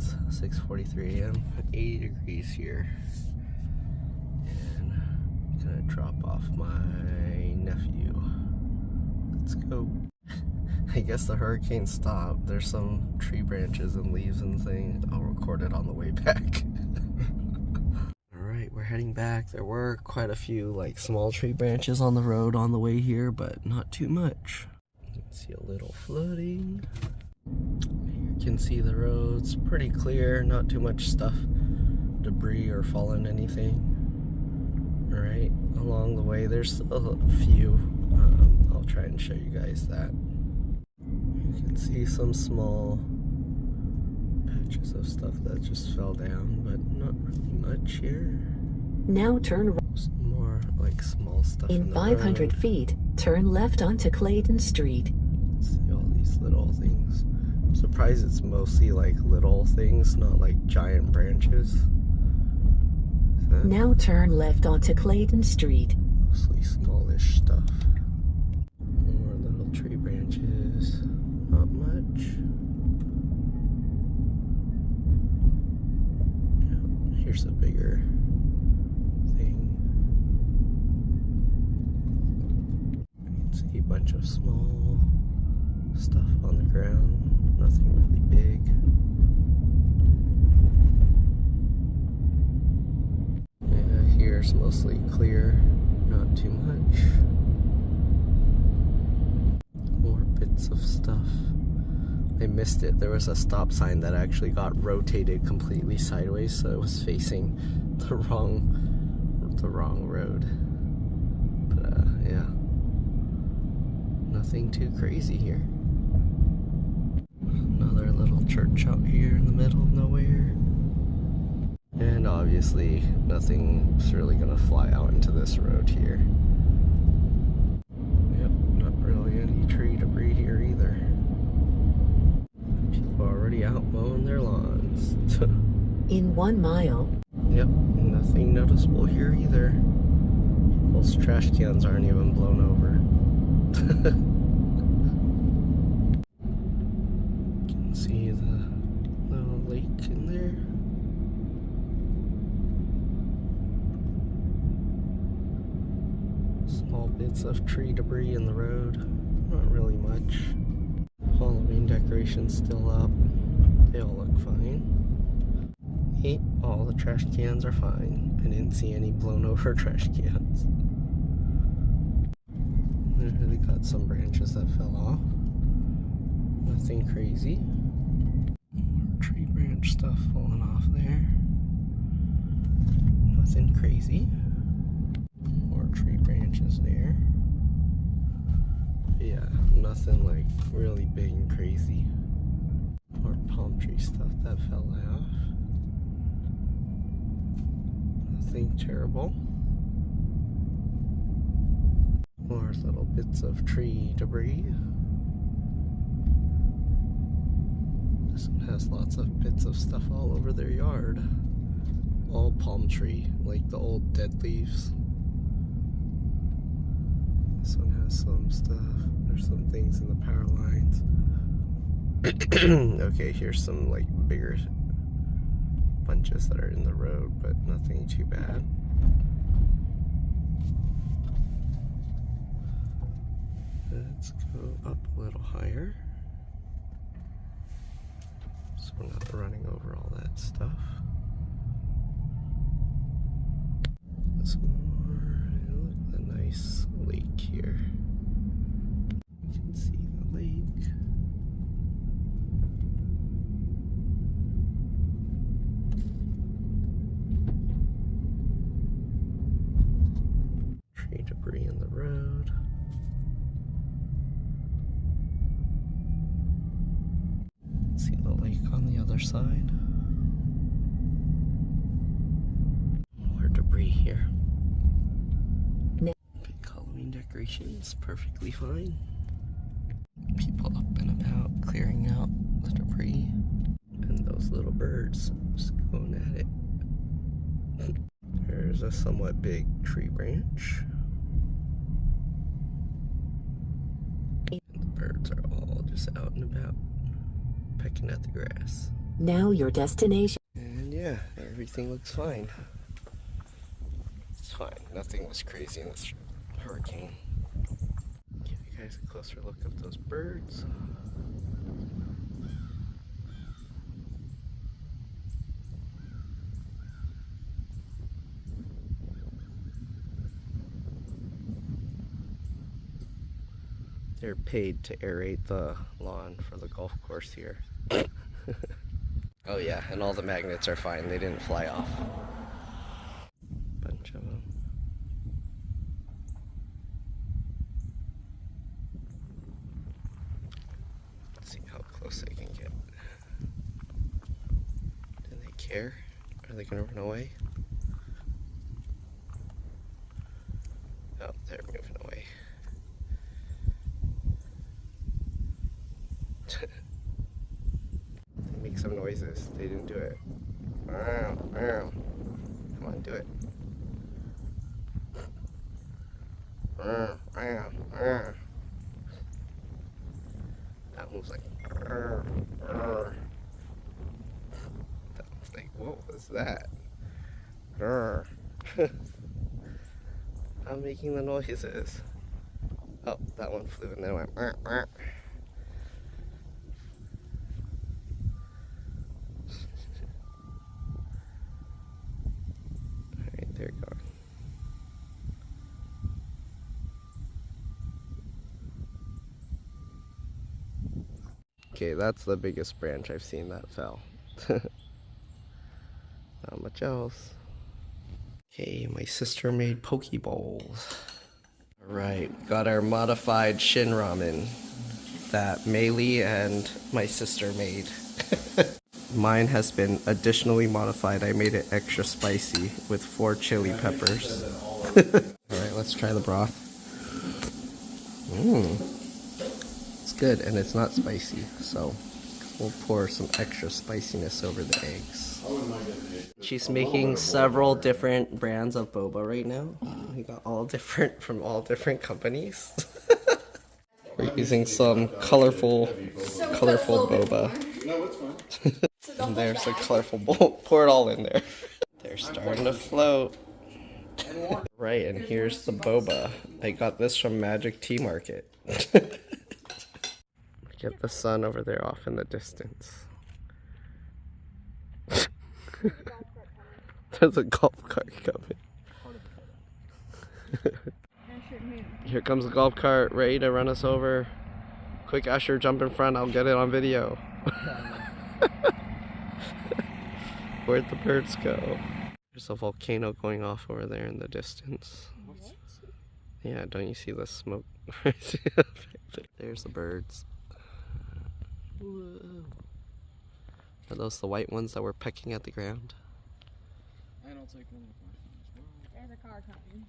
It's 6:43 a.m. 80 degrees here. And I'm gonna drop off my nephew. Let's go. I guess the hurricane stopped. There's some tree branches and leaves and things. I'll record it on the way back. Alright, we're heading back. There were quite a few like small tree branches on the road on the way here, but not too much. You can see a little flooding. You can see the roads pretty clear, not too much stuff, debris or fallen anything. Alright, along the way there's a few. I'll try and show you guys that. You can see some small patches of stuff that just fell down, but not really much here. Now turn some more like small stuff in 500 feet. Turn left onto Clayton Street. See all these little things. I'm surprised it's mostly like little things, not like giant branches. Now turn left onto Clayton Street. Mostly smallish stuff. More little tree branches. Not much. Yeah, here's a bigger thing. You can see a bunch of small stuff on the ground. Nothing really big. Yeah, here's mostly clear. Not too much. More bits of stuff. I missed it. There was a stop sign that actually got rotated completely sideways, so it was facing the wrong road. But yeah, nothing too crazy here. Another little church out here in the middle of nowhere. And obviously nothing's really gonna fly out into this road here. Yep, not really any tree debris here either. People are already out mowing their lawns. In 1 mile. Yep, nothing noticeable here either. People's trash cans aren't even blown over. You can see the little lake in there. Small bits of tree debris in the road, not really much. Halloween decorations still up. They all look fine. Hey, all the trash cans are fine. I didn't see any blown over trash cans. They got some branches that fell off. Nothing crazy. More tree branch stuff falling off there. Nothing crazy. More tree branches there. But yeah, nothing like really big and crazy. More palm tree stuff that fell off. Nothing terrible. More little bits of tree debris. This one has lots of bits of stuff all over their yard. All palm tree, like the old dead leaves. This one has some stuff. There's some things in the power lines. Okay, here's some like bigger bunches that are in the road, but nothing too bad. Let's go up a little higher, so we're not running over all that stuff. This more, look at the nice lake here. You can see the lake. Tree debris in the road. See the lake on the other side. More debris here. Big Halloween decorations, perfectly fine. People up and about clearing out the debris. And those little birds just going at it. There's a somewhat big tree branch. And the birds are all just out and about, pecking at the grass. Now your destination. And yeah, everything looks fine. It's fine. Nothing was crazy in this hurricane. Give you guys a closer look of those birds. They're paid to aerate the lawn for the golf course here. Oh yeah, and all the magnets are fine. They didn't fly off. Bunch of them. Let's see how close I can get. Do they care? Are they gonna run away? Oh, they're moving away. Make some noises. They didn't do it. Come on, do it. That one's like. That one's like, what was that? I'm making the noises. Oh, that one flew and then went. They're gone. Okay, that's the biggest branch I've seen that fell. Not much else. Okay, my sister made poke bowls. Alright, we got our modified shin ramen that Maylee and my sister made. Mine has been additionally modified. I made it extra spicy with 4 chili peppers. Alright, let's try the broth. It's good and it's not spicy, so we'll pour some extra spiciness over the eggs. She's making several different brands of boba right now. We got all different from all different companies. We're using some colorful boba. No, it's fine. And there's a colorful bowl. Pour it all in there. They're starting to float. Right, and here's the boba. I got this from Magic Tea Market. Get the sun over there off in the distance. There's a golf cart coming. Here comes the golf cart, ready to run us over. Quick, Usher, jump in front. I'll get it on video. Where'd the birds go? There's a volcano going off over there in the distance. What? Yeah, don't you see the smoke? There's the birds. Whoa. Are those the white ones that were pecking at the ground? I don't take one of the questions. There's a car coming.